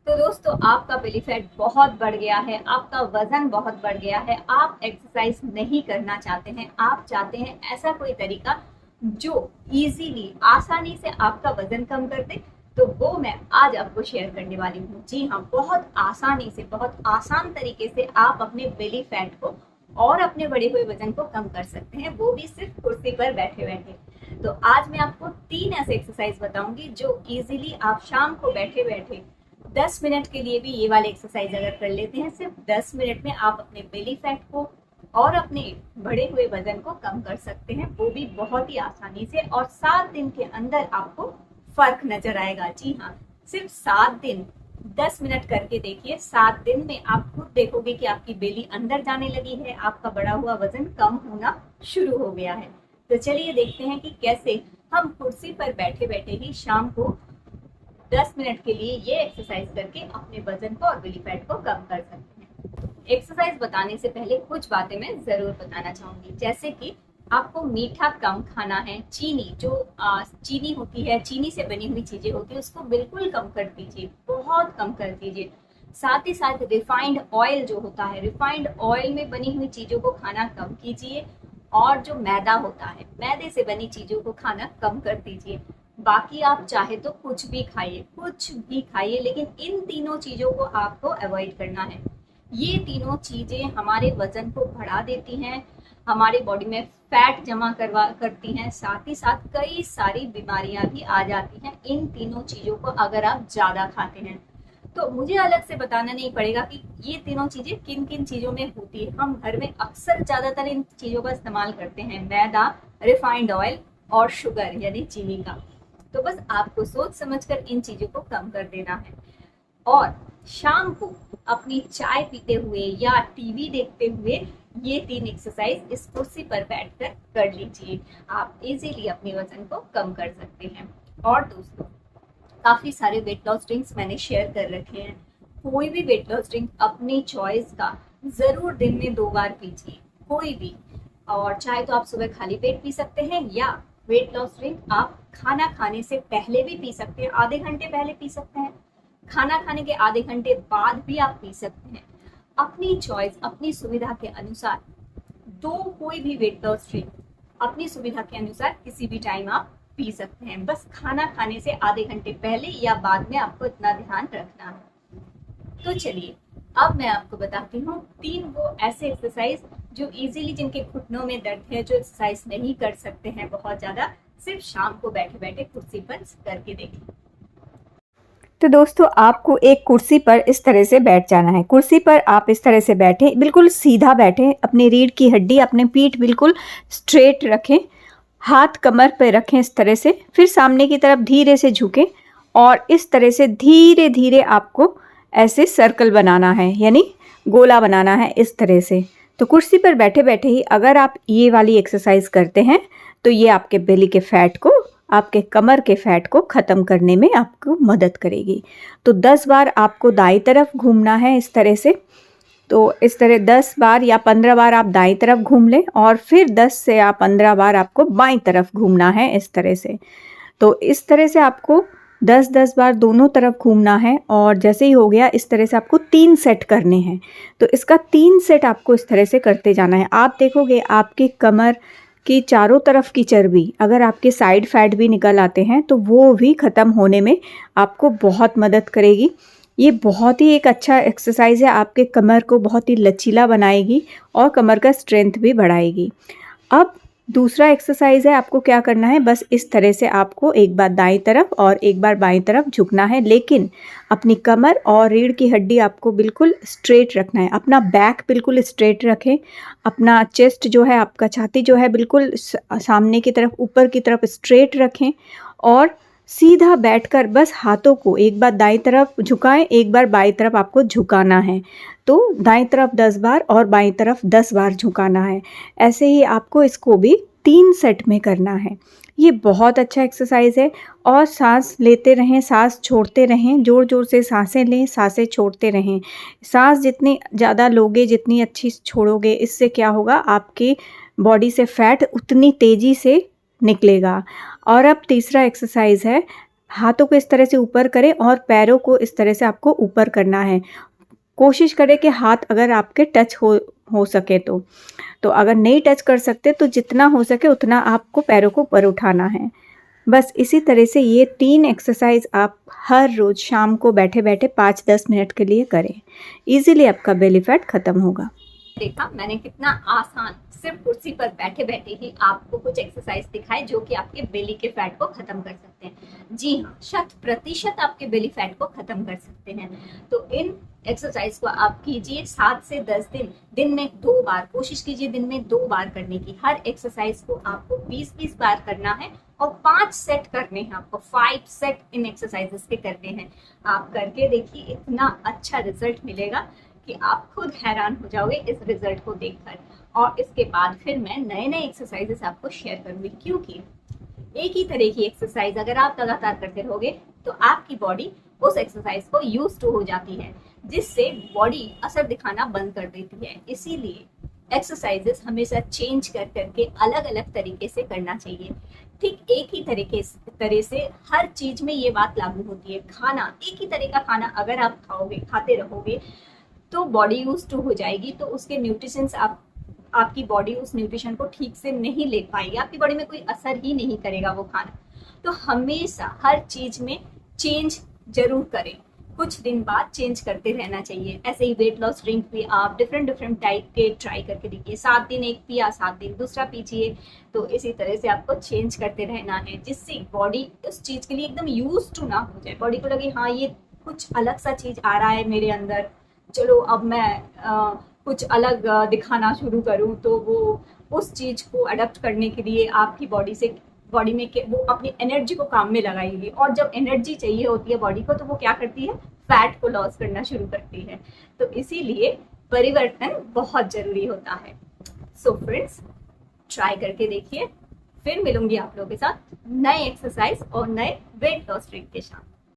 तो दोस्तों आपका बेली फैट बहुत बढ़ गया है, आपका वजन बहुत बढ़ गया है, आप एक्सरसाइज नहीं करना चाहते हैं, आप चाहते हैं ऐसा कोई तरीका जो इजीली आसानी से आपका वजन कम कर दे, तो वो मैं आज आपको शेयर करने वाली हूँ। जी हाँ, बहुत आसानी से, बहुत आसान तरीके से आप अपने बेली फैट को और अपने बढ़े हुए वजन को कम कर सकते हैं, वो भी सिर्फ कुर्सी पर बैठे बैठे। तो आज मैं आपको 3 ऐसे एक्सरसाइज बताऊंगी जो इजीली आप शाम को बैठे बैठे 10 मिनट के लिए भी ये वाले एक्सरसाइज अगर कर लेते हैं, सिर्फ 10 मिनट में आप अपने बेली फैट को और अपने बढ़े हुए वजन को कम कर सकते हैं, वो भी बहुत ही आसानी से, और 7 दिन के अंदर आपको फर्क नजर आएगा। जी हाँ, सिर्फ 7 दिन 10 मिनट करके देखिए, 7 दिन में आप खुद देखोगे कि आपकी बेली अंदर जाने लगी है, आपका बढ़ा हुआ वजन कम होना शुरू हो गया है। तो चलिए देखते हैं कि कैसे हम कुर्सी पर बैठे बैठे ही शाम को 10 मिनट के लिए ये एक्सरसाइज करके अपने वजन को और बेली फैट को कम कर सकते हैं। एक्सरसाइज बताने से पहले कुछ बातें मैं जरूर बताना चाहूंगी, जैसे कि आपको मीठा कम खाना है, चीनी जो चीनी होती है, चीनी से बनी हुई चीजें होती है, उसको बिल्कुल कम कर दीजिए, बहुत कम कर दीजिए। साथ ही साथ रिफाइंड ऑयल जो होता है, रिफाइंड ऑयल में बनी हुई चीजों को खाना कम कीजिए, और जो मैदा होता है, मैदे से बनी चीजों को खाना कम कर दीजिए। बाकी आप चाहे तो कुछ भी खाइए, कुछ भी खाइए, लेकिन इन तीनों चीजों को आपको अवॉइड करना है। ये तीनों चीजें हमारे वजन को बढ़ा देती हैं, हमारी बॉडी में फैट जमा करती हैं, साथ ही साथ कई सारी बीमारियां भी आ जाती हैं इन तीनों चीजों को अगर आप ज्यादा खाते हैं। तो मुझे अलग से बताना नहीं पड़ेगा कि ये तीनों चीजें किन किन चीजों में होती है। हम घर में अक्सर ज्यादातर इन चीजों का इस्तेमाल करते हैं, मैदा, रिफाइंड ऑयल और शुगर यानी चीनी का। तो बस आपको सोच समझकर इन चीजों को कम कर देना है, और शाम को अपनी चाय पीते हुए या टीवी देखते हुए ये 3 एक्सरसाइज इस कुर्सी पर बैठकर कर लीजिए। आप इजीली अपने वजन को कम कर सकते हैं। और दोस्तों, काफी सारे वेट लॉस ड्रिंक्स मैंने शेयर कर रखे हैं, कोई भी वेट लॉस ड्रिंक अपनी चॉइस का जरूर दिन में 2 बार पीजिए, कोई भी। और चाहे तो आप सुबह खाली पेट पी सकते हैं, या वेट लॉस ड्रिंक आप खाना खाने से पहले भी पी सकते हैं, आधे घंटे पहले पी सकते हैं, खाना खाने के आधे घंटे बाद भी आप पी सकते हैं। अपनी चॉइस, अपनी सुविधा के अनुसार कोई भी वेट लॉस ड्रिंक अपनी सुविधा के अनुसार किसी भी टाइम आप पी सकते हैं, बस खाना खाने से आधे घंटे पहले या बाद में आपको इतना ध्यान रखना है। तो चलिए अब मैं आपको बताती हूँ 3 वो ऐसे एक्सरसाइज जो इजीली, जिनके घुटनों में दर्द है, जो एक्सरसाइज नहीं कर सकते हैं बहुत ज्यादा, सिर्फ शाम को बैठे बैठे कुर्सी पर करके देखें। तो दोस्तों आपको एक कुर्सी पर इस तरह से बैठ जाना है। कुर्सी पर आप इस तरह से बैठें, बिल्कुल सीधा बैठें, अपनी रीढ़ की हड्डी, अपने पीठ बिल्कुल स्ट्रेट रखें, हाथ कमर पर रखें इस तरह से, फिर सामने की तरफ धीरे से झुकें और इस तरह से धीरे धीरे आपको ऐसे सर्कल बनाना है, यानी गोला बनाना है इस तरह से। तो कुर्सी पर बैठे बैठे ही अगर आप ये वाली एक्सरसाइज करते हैं तो ये आपके बेली के फैट को, आपके कमर के फैट को ख़त्म करने में आपको मदद करेगी। तो 10 बार आपको दाईं तरफ घूमना है इस तरह से। तो इस तरह 10 बार या 15 बार आप दाईं तरफ घूम लें, और फिर 10 से या 15 बार आपको बाईं तरफ घूमना है इस तरह से। तो इस तरह से आपको 10-10 बार दोनों तरफ घूमना है, और जैसे ही हो गया इस तरह से आपको 3 सेट करने हैं। तो इसका 3 सेट आपको इस तरह से करते जाना है। आप देखोगे आपकी कमर कि चारों तरफ की चर्बी, अगर आपके साइड फैट भी निकल आते हैं तो वो भी ख़त्म होने में आपको बहुत मदद करेगी। ये बहुत ही एक अच्छा एक्सरसाइज है, आपके कमर को बहुत ही लचीला बनाएगी और कमर का स्ट्रेंथ भी बढ़ाएगी। अब दूसरा एक्सरसाइज है, आपको क्या करना है, बस इस तरह से आपको एक बार दाईं तरफ और एक बार बाईं तरफ झुकना है, लेकिन अपनी कमर और रीढ़ की हड्डी आपको बिल्कुल स्ट्रेट रखना है। अपना बैक बिल्कुल स्ट्रेट रखें, अपना चेस्ट जो है, आपका छाती जो है, बिल्कुल सामने की तरफ, ऊपर की तरफ स्ट्रेट रखें, और सीधा बैठकर बस हाथों को एक बार दाईं तरफ झुकाएं, एक बार बाईं तरफ आपको झुकाना है। तो दाईं तरफ 10 बार और बाईं तरफ 10 बार झुकाना है। ऐसे ही आपको इसको भी 3 सेट में करना है। ये बहुत अच्छा एक्सरसाइज है, और सांस लेते रहें, सांस छोड़ते रहें, ज़ोर ज़ोर से सांसें लें, सांसें छोड़ते रहें। सांस जितनी ज़्यादा लोगे, जितनी अच्छी छोड़ोगे, इससे क्या होगा, आपकी बॉडी से फैट उतनी तेज़ी से निकलेगा। और अब तीसरा एक्सरसाइज है, हाथों को इस तरह से ऊपर करें और पैरों को इस तरह से आपको ऊपर करना है। कोशिश करें कि हाथ अगर आपके टच हो सके तो अगर नहीं टच कर सकते तो जितना हो सके उतना आपको पैरों को ऊपर उठाना है। बस इसी तरह से ये 3 एक्सरसाइज आप हर रोज़ शाम को बैठे बैठे 5-10 मिनट के लिए करें। इजीली आपका बेली फैट खत्म होगा। देखा मैंने कितना आसान, सिर्फ कुर्सी पर बैठे बैठे ही आपको कुछ एक्सरसाइज दिखाए जो कि आपके बेली के फैट को खत्म कर सकते हैं। जी हाँ, 100% आपके बेली फैट को खत्म कर सकते हैं। तो इन एक्सरसाइज को आप कीजिए 7 से 10 दिन में 2 बार, कोशिश कीजिए दिन में 2 बार करने की। हर एक्सरसाइज को आपको 20-20 बार करना है और 5 सेट करने हैं आपको। 5 सेट इन एक्सरसाइजेस के करने हैं। आप करके देखिए, इतना अच्छा रिजल्ट मिलेगा कि आप खुद हैरान हो जाओगे इस रिजल्ट को देखकर। और इसके बाद फिर मैं नए नए एक्सरसाइजेस आपको शेयर करूंगी, क्योंकि एक ही तरह की एक्सरसाइज अगर आप लगातार करते रहोगे तो आपकी बॉडी उस एक्सरसाइज को यूज टू हो जाती है, जिससे बॉडी असर दिखाना बंद कर देती है। इसीलिए एक्सरसाइजेस हमेशा चेंज कर करके अलग अलग तरीके से करना चाहिए। ठीक एक ही तरह से हर चीज में ये बात लागू होती है। खाना, एक ही तरह का खाना अगर आप खाते रहोगे तो बॉडी यूज टू हो जाएगी, तो उसके न्यूट्रिशंस आपकी बॉडी उस न्यूट्रिशन को ठीक से नहीं ले पाएगी, आपकी बॉडी में कोई असर ही नहीं करेगा वो खाना। तो हमेशा हर चीज में चेंज जरूर करें, कुछ दिन बाद चेंज करते रहना चाहिए। ऐसे ही वेट लॉस ड्रिंक भी आप डिफरेंट टाइप के ट्राई करके देखिए। 7 दिन एक पिया, 7 दिन दूसरा पीजिए। तो इसी तरह से आपको चेंज करते रहना है, जिससे बॉडी उस चीज के लिए एकदम यूज टू ना हो जाए। बॉडी को लगे हाँ ये कुछ अलग सा चीज आ रहा है मेरे अंदर, चलो अब मैं कुछ अलग दिखाना शुरू करूं, तो वो उस चीज को अडॉप्ट करने के लिए आपकी बॉडी में वो अपनी एनर्जी को काम में लगाएगी। और जब एनर्जी चाहिए होती है बॉडी को, तो वो क्या करती है, फैट को लॉस करना शुरू करती है। तो इसीलिए परिवर्तन बहुत जरूरी होता है। सो फ्रेंड्स, ट्राई करके देखिए। फिर मिलूंगी आप लोगों के साथ नए एक्सरसाइज और नए वेट लॉस ट्रिक के साथ।